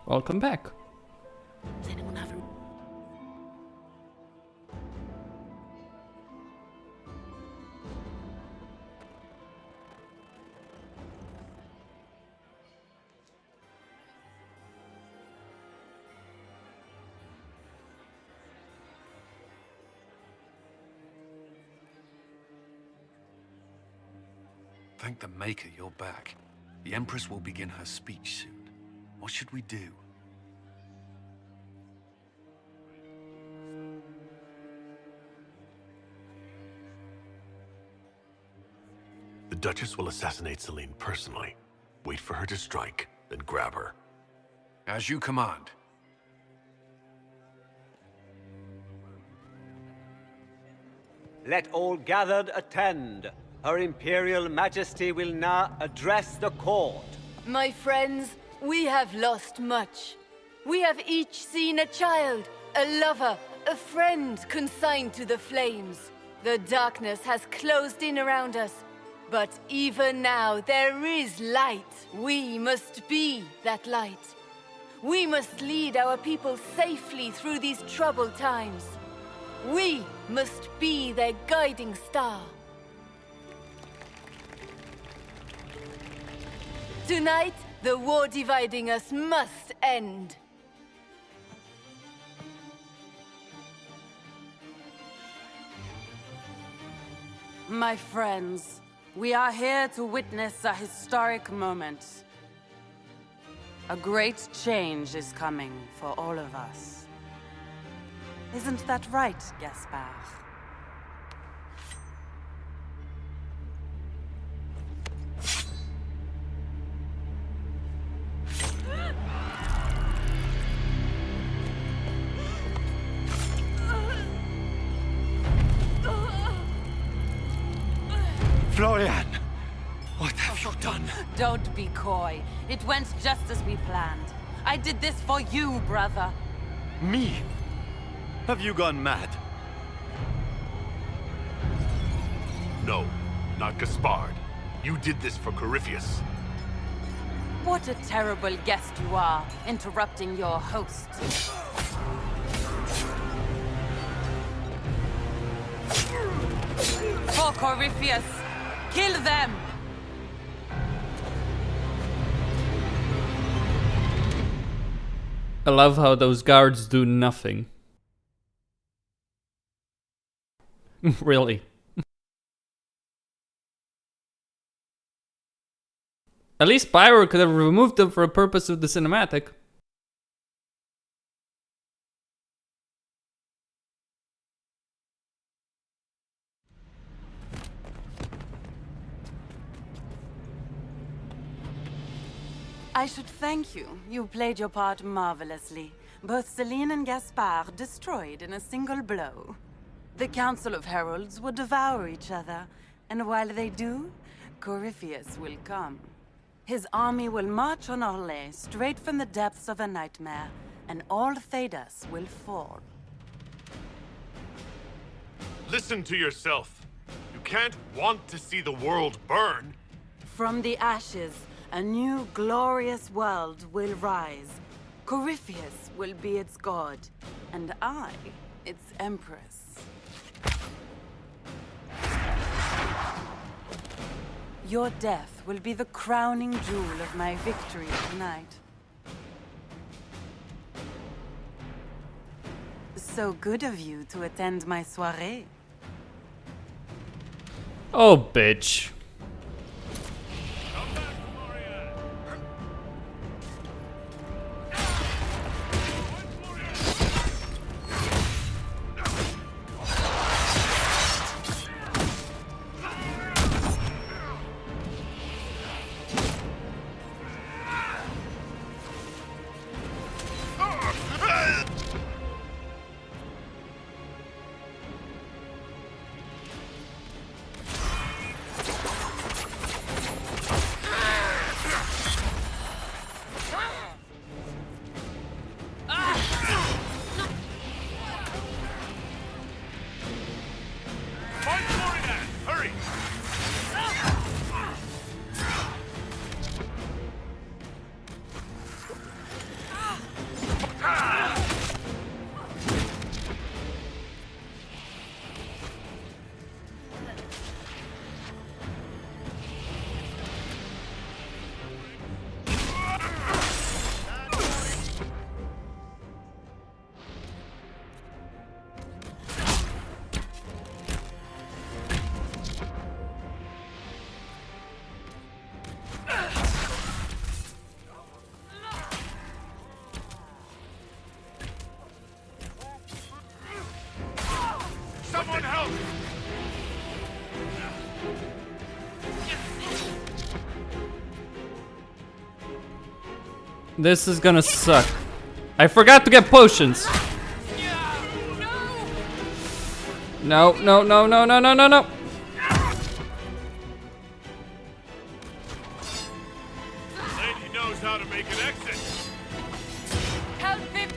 Welcome back. Does anyone have a... Thank the Maker you're back. The Empress will begin her speech soon. What should we do? The Duchess will assassinate Celine personally. Wait for her to strike, then grab her. As you command. Let all gathered attend. Her Imperial Majesty will now address the court. My friends, we have lost much. We have each seen a child, a lover, a friend consigned to the flames. The darkness has closed in around us, but even now there is light. We must be that light. We must lead our people safely through these troubled times. We must be their guiding star. Tonight, the war dividing us must end. My friends, we are here to witness a historic moment. A great change is coming for all of us. Isn't that right, Gaspard? Florianne! What have you done? Don't be coy. It went just as we planned. I did this for you, brother. Me? Have you gone mad? No, not Gaspard. You did this for Corypheus. What a terrible guest you are, interrupting your host. For Corypheus! Kill them! I love how those guards do nothing. Really. At least Pyro could have removed them for a purpose of the cinematic. I should thank you. You played your part marvelously. Both Celine and Gaspard destroyed in a single blow. The Council of Heralds will devour each other, and while they do, Corypheus will come. His army will march on Orlais straight from the depths of a nightmare, and all Thedas will fall. Listen to yourself. You can't want to see the world burn. From the ashes, a new glorious world will rise. Corypheus will be its god, and I, its empress. Your death will be the crowning jewel of my victory tonight. So good of you to attend my soirée. Oh, bitch. This is gonna suck. I forgot to get potions. No, no, no, no, no, no, no, no. Lady knows how to make an exit. Help him!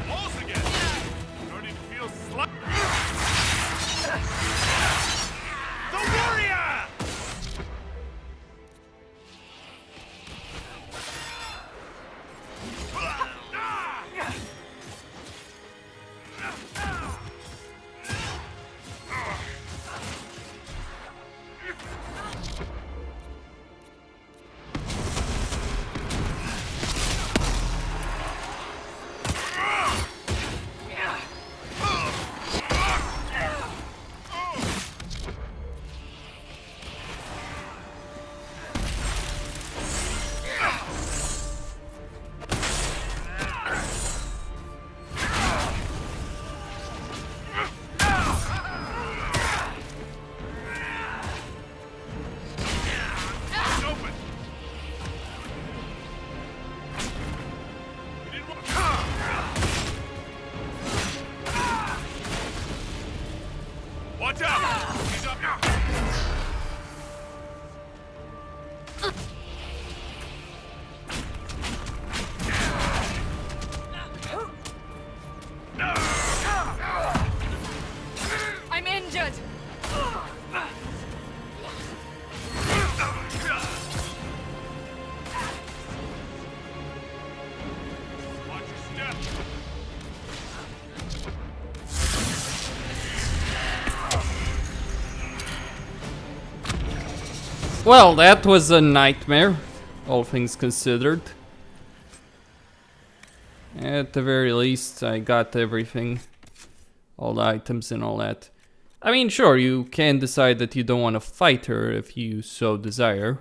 Balls again. Starting to feel slight. The warrior! Watch out! He's up now! I'm injured! Watch your step! Well, that was a nightmare, all things considered. At the very least, I got everything. All the items and all that. I mean, sure, you can decide that you don't want to fight her if you so desire.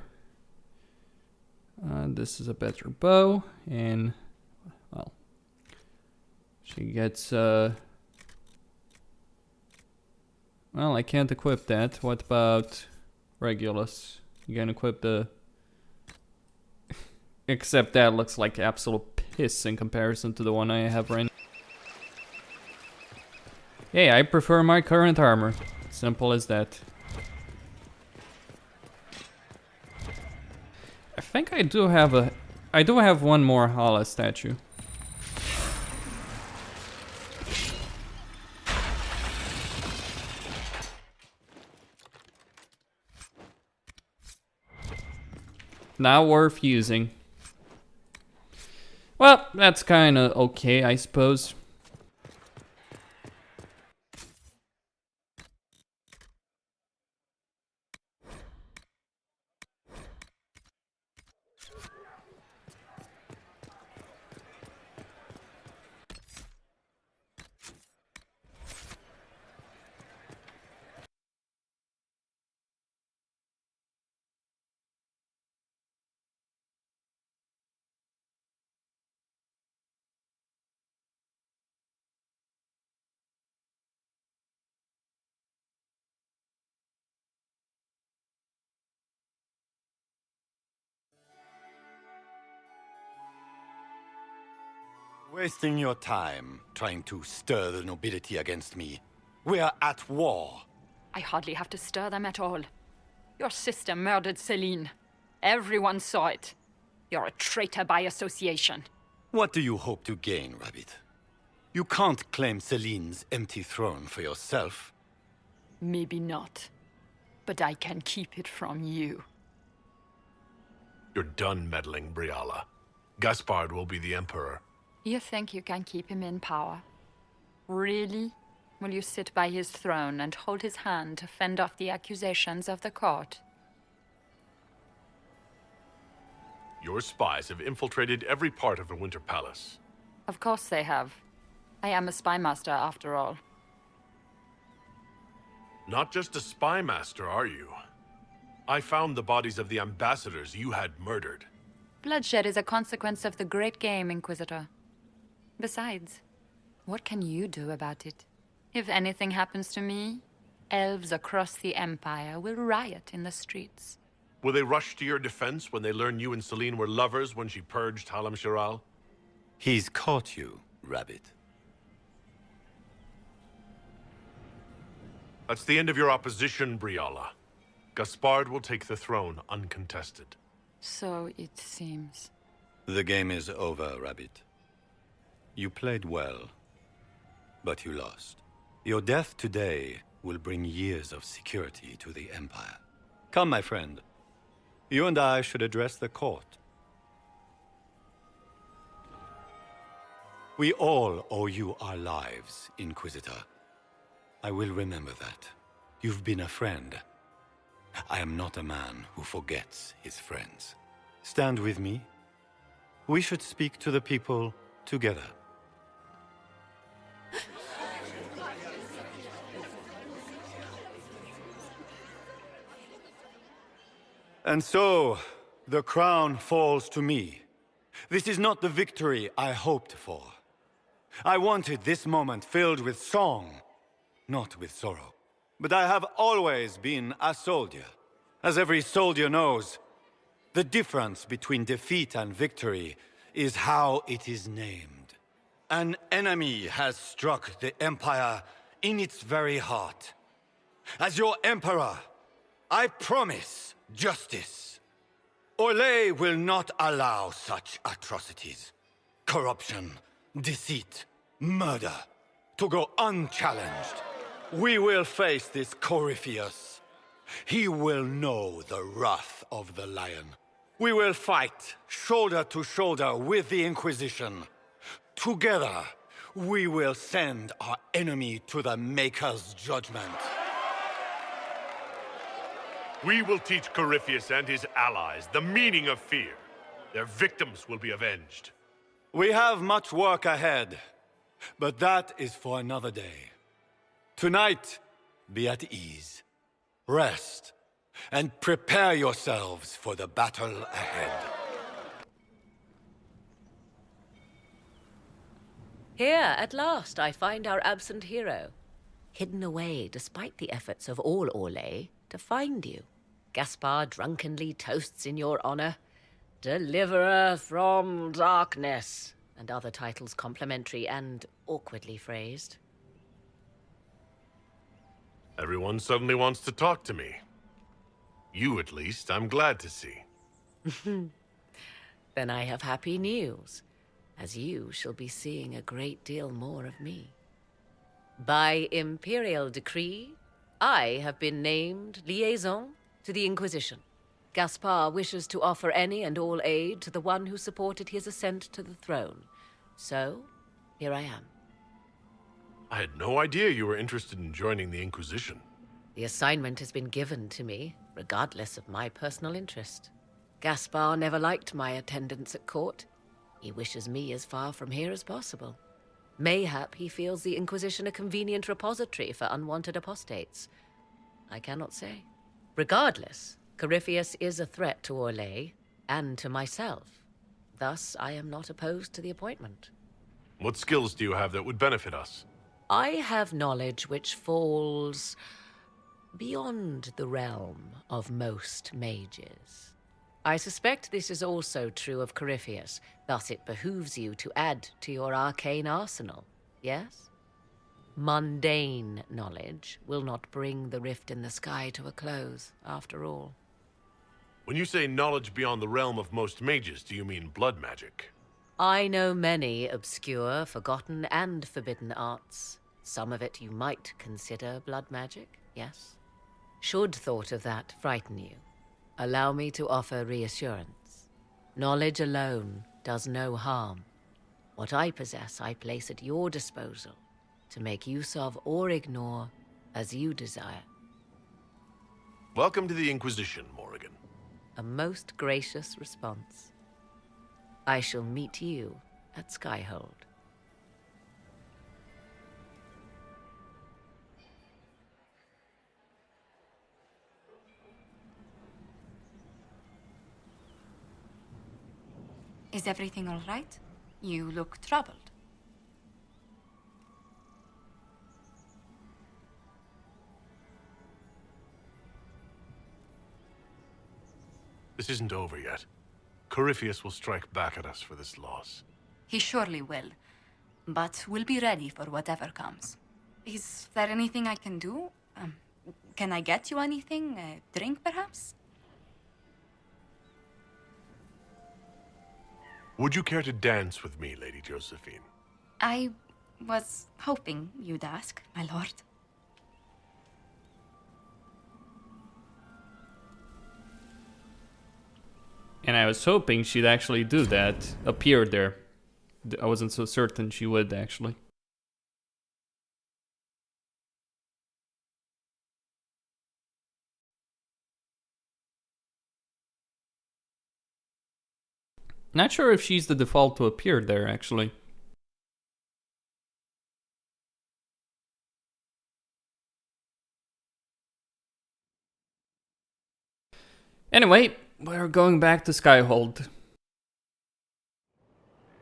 This is a better bow, and, well, she gets, well, I can't equip that. What about Regulus? You can equip the... Except that looks like absolute piss in comparison to the one I have right now. Hey, I prefer my current armor. Simple as that. I think I do have a... I do have one more Hala statue. Not worth using. Well, that's kinda okay, I suppose. Wasting your time trying to stir the nobility against me. We are at war. I hardly have to stir them at all. Your sister murdered Celine. Everyone saw it. You're a traitor by association. What do you hope to gain, Rabbit? You can't claim Celine's empty throne for yourself. Maybe not. But I can keep it from you. You're done meddling, Briala. Gaspard will be the Emperor. You think you can keep him in power? Really? Will you sit by his throne and hold his hand to fend off the accusations of the court? Your spies have infiltrated every part of the Winter Palace. Of course they have. I am a spy master, after all. Not just a spy master, are you? I found the bodies of the ambassadors you had murdered. Bloodshed is a consequence of the great game, Inquisitor. Besides, what can you do about it? If anything happens to me, elves across the Empire will riot in the streets. Will they rush to your defense when they learn you and Celine were lovers when she purged Halam Shiral? He's caught you, Rabbit. That's the end of your opposition, Briala. Gaspard will take the throne uncontested. So it seems. The game is over, Rabbit. You played well, but you lost. Your death today will bring years of security to the Empire. Come, my friend. You and I should address the court. We all owe you our lives, Inquisitor. I will remember that. You've been a friend. I am not a man who forgets his friends. Stand with me. We should speak to the people together. And so, the crown falls to me. This is not the victory I hoped for. I wanted this moment filled with song, not with sorrow. But I have always been a soldier. As every soldier knows, the difference between defeat and victory is how it is named. An enemy has struck the Empire in its very heart. As your Emperor, I promise justice. Orlais will not allow such atrocities. Corruption, deceit, murder, to go unchallenged. We will face this Corypheus. He will know the wrath of the Lion. We will fight shoulder to shoulder with the Inquisition. Together, we will send our enemy to the Maker's judgment. We will teach Corypheus and his allies the meaning of fear. Their victims will be avenged. We have much work ahead, but that is for another day. Tonight, be at ease, rest, and prepare yourselves for the battle ahead. Here, at last, I find our absent hero. Hidden away, despite the efforts of all Orlais, to find you. Gaspard drunkenly toasts in your honor. Deliverer from darkness. And other titles complimentary and awkwardly phrased. Everyone suddenly wants to talk to me. You, at least, I'm glad to see. Then I have happy news, as you shall be seeing a great deal more of me. By Imperial decree, I have been named liaison to the Inquisition. Gaspard wishes to offer any and all aid to the one who supported his ascent to the throne. So, here I am. I had no idea you were interested in joining the Inquisition. The assignment has been given to me, regardless of my personal interest. Gaspard never liked my attendance at court. He wishes me as far from here as possible. Mayhap he feels the Inquisition a convenient repository for unwanted apostates. I cannot say. Regardless, Corypheus is a threat to Orlais, and to myself. Thus, I am not opposed to the appointment. What skills do you have that would benefit us? I have knowledge which falls beyond the realm of most mages. I suspect this is also true of Corypheus, thus it behooves you to add to your arcane arsenal, yes? Mundane knowledge will not bring the rift in the sky to a close, after all. When you say knowledge beyond the realm of most mages, do you mean blood magic? I know many obscure, forgotten, and forbidden arts. Some of it you might consider blood magic, yes? Should thought of that frighten you, allow me to offer reassurance. Knowledge alone does no harm. What I possess, I place at your disposal. to make use of or ignore as you desire. Welcome to the Inquisition, Morrigan. A most gracious response. I shall meet you at Skyhold. Is everything all right? You look troubled. This isn't over yet. Corypheus will strike back at us for this loss. He surely will. But we'll be ready for whatever comes. Is there anything I can do? Can I get you anything? A drink, perhaps? Would you care to dance with me, Lady Josephine? I was hoping you'd ask, my lord. And I was hoping she'd actually do that, appear there. I wasn't so certain she would, actually. Not sure if she's the default to appear there, actually. Anyway, we're going back to Skyhold.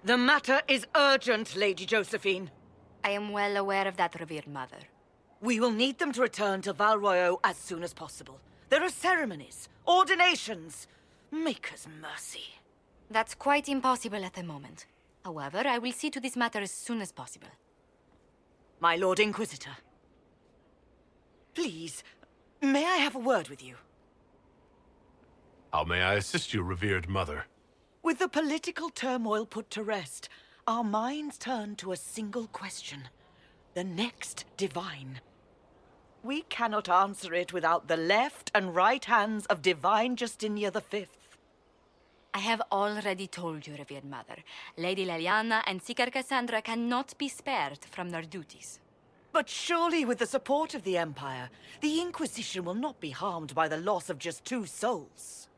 The matter is urgent, Lady Josephine. I am well aware of that, revered mother. We will need them to return to Val Royeaux as soon as possible. There are ceremonies, ordinations. Make us mercy. That's quite impossible at the moment. However, I will see to this matter as soon as possible. My Lord Inquisitor. Please, may I have a word with you? How may I assist you, revered mother? With the political turmoil put to rest, our minds turn to a single question. The next divine. We cannot answer it without the left and right hands of Divine Justinia V. I have already told you, revered mother. Lady Leliana and Seeker Cassandra cannot be spared from their duties. But surely with the support of the Empire, the Inquisition will not be harmed by the loss of just 2 souls.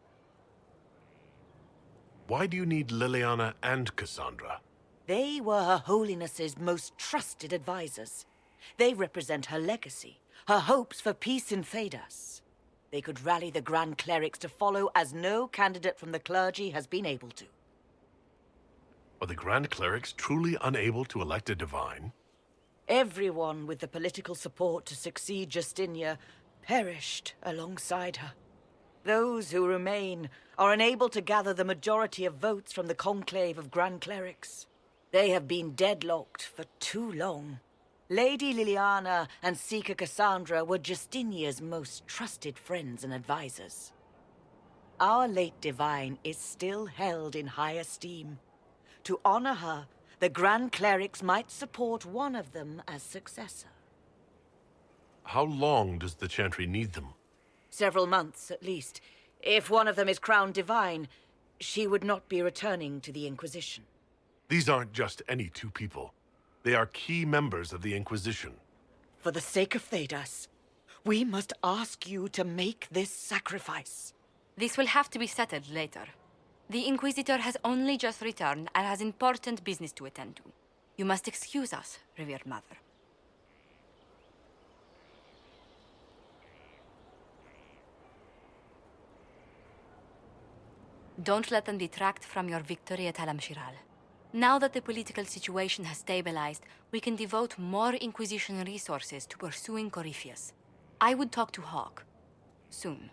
Why do you need Liliana and Cassandra? They were Her Holiness's most trusted advisors. They represent her legacy, her hopes for peace in Phaedas. They could rally the Grand Clerics to follow as no candidate from the clergy has been able to. Are the Grand Clerics truly unable to elect a divine? Everyone with the political support to succeed Justinia perished alongside her. Those who remain are unable to gather the majority of votes from the conclave of Grand Clerics. They have been deadlocked for too long. Lady Liliana and Seeker Cassandra were Justinia's most trusted friends and advisors. Our late divine is still held in high esteem. To honor her, the Grand Clerics might support one of them as successor. How long does the Chantry need them? Several months, at least. If one of them is crowned divine, she would not be returning to the Inquisition. These aren't just any 2 people. They are key members of the Inquisition. For the sake of Phaedas, we must ask you to make this sacrifice. This will have to be settled later. The Inquisitor has only just returned and has important business to attend to. You must excuse us, revered mother. Don't let them detract from your victory at Alam-Shiral. Now that the political situation has stabilized, we can devote more Inquisition resources to pursuing Corypheus. I would talk to Hawke. Soon.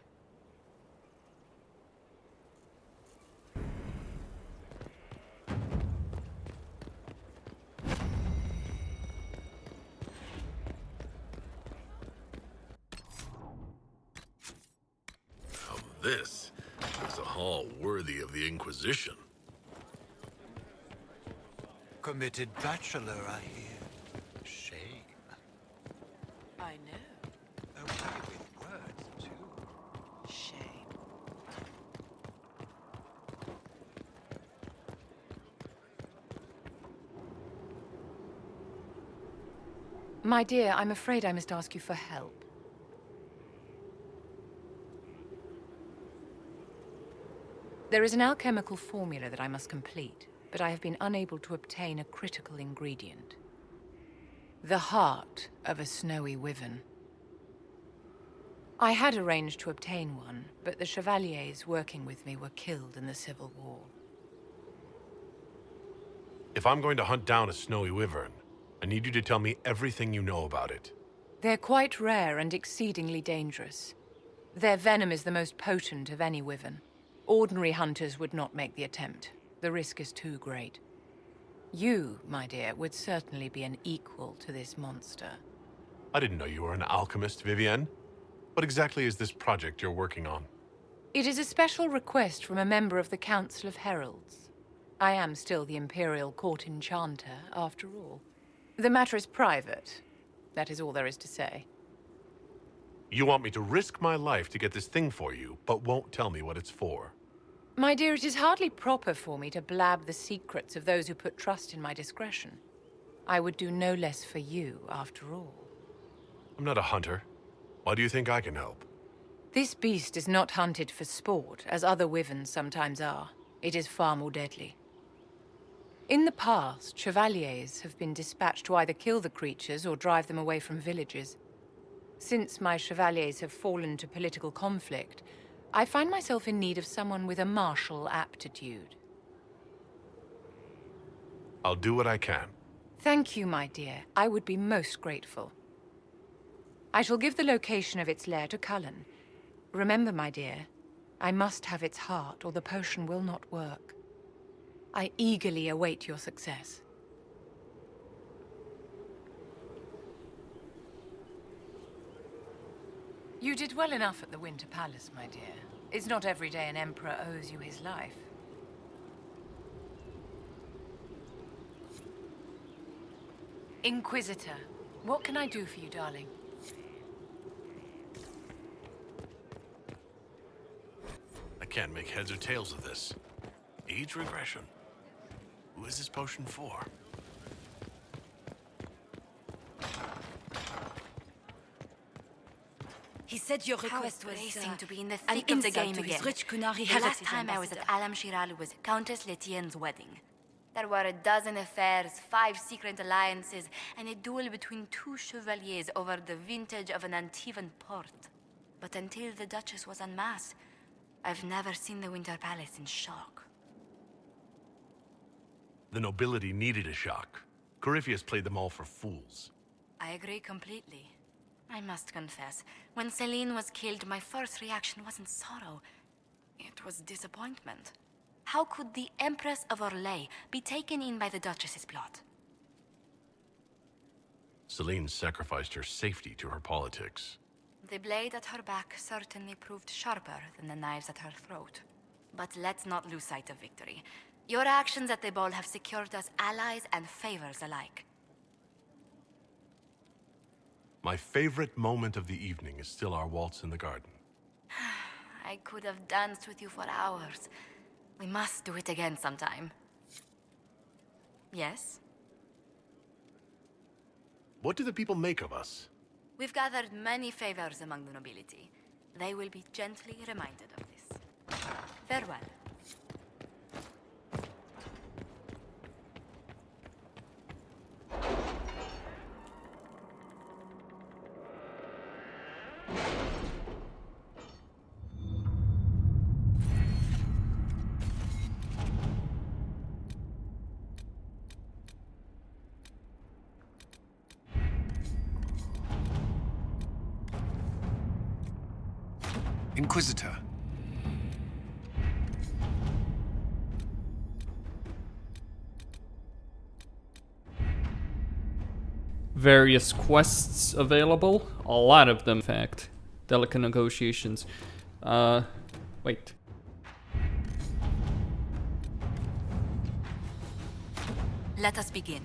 Now this is a hall worthy of the Inquisition. Committed bachelor, I hear. Shame. I know. A way with words, too. Shame. My dear, I'm afraid I must ask you for help. There is an alchemical formula that I must complete, but I have been unable to obtain a critical ingredient. The heart of a snowy wyvern. I had arranged to obtain one, but the chevaliers working with me were killed in the Civil War. If I'm going to hunt down a snowy wyvern, I need you to tell me everything you know about it. They're quite rare and exceedingly dangerous. Their venom is the most potent of any wyvern. Ordinary hunters would not make the attempt. The risk is too great. You, my dear, would certainly be an equal to this monster. I didn't know you were an alchemist, Vivienne. What exactly is this project you're working on? It is a special request from a member of the Council of Heralds. I am still the Imperial court enchanter, after all. The matter is private. That is all there is to say. You want me to risk my life to get this thing for you, but won't tell me what it's for. My dear, it is hardly proper for me to blab the secrets of those who put trust in my discretion. I would do no less for you, after all. I'm not a hunter. Why do you think I can help? This beast is not hunted for sport, as other wyverns sometimes are. It is far more deadly. In the past, chevaliers have been dispatched to either kill the creatures or drive them away from villages. Since my chevaliers have fallen to political conflict, I find myself in need of someone with a martial aptitude. I'll do what I can. Thank you, my dear. I would be most grateful. I shall give the location of its lair to Cullen. Remember, my dear, I must have its heart, or the potion will not work. I eagerly await your success. You did well enough at the Winter Palace, my dear. It's not every day an emperor owes you his life. Inquisitor, what can I do for you, darling? I can't make heads or tails of this. Age regression. Who is this potion for? He said your request was to be in the an thick of the insult game to his again. rich Kunari The heritage last time I was at Alam Shiral was Countess Letienne's wedding. There were a dozen affairs, 5 secret alliances, and a duel between 2 chevaliers over the vintage of an Antivan port. But until the Duchess was en masse, I've never seen the Winter Palace in shock. The nobility needed a shock. Corypheus played them all for fools. I agree completely. I must confess, when Celine was killed, my first reaction wasn't sorrow. It was disappointment. How could the Empress of Orlais be taken in by the Duchess's plot? Celine sacrificed her safety to her politics. The blade at her back certainly proved sharper than the knives at her throat. But let's not lose sight of victory. Your actions at the ball have secured us allies and favors alike. My favorite moment of the evening is still our waltz in the garden. I could have danced with you for hours. We must do it again sometime. Yes? What do the people make of us? We've gathered many favors among the nobility. They will be gently reminded of this. Farewell. Inquisitor. Various quests available. A lot of them, in fact. Delicate negotiations. Wait. Let us begin.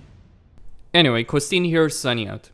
Anyway, Costin here is signing out.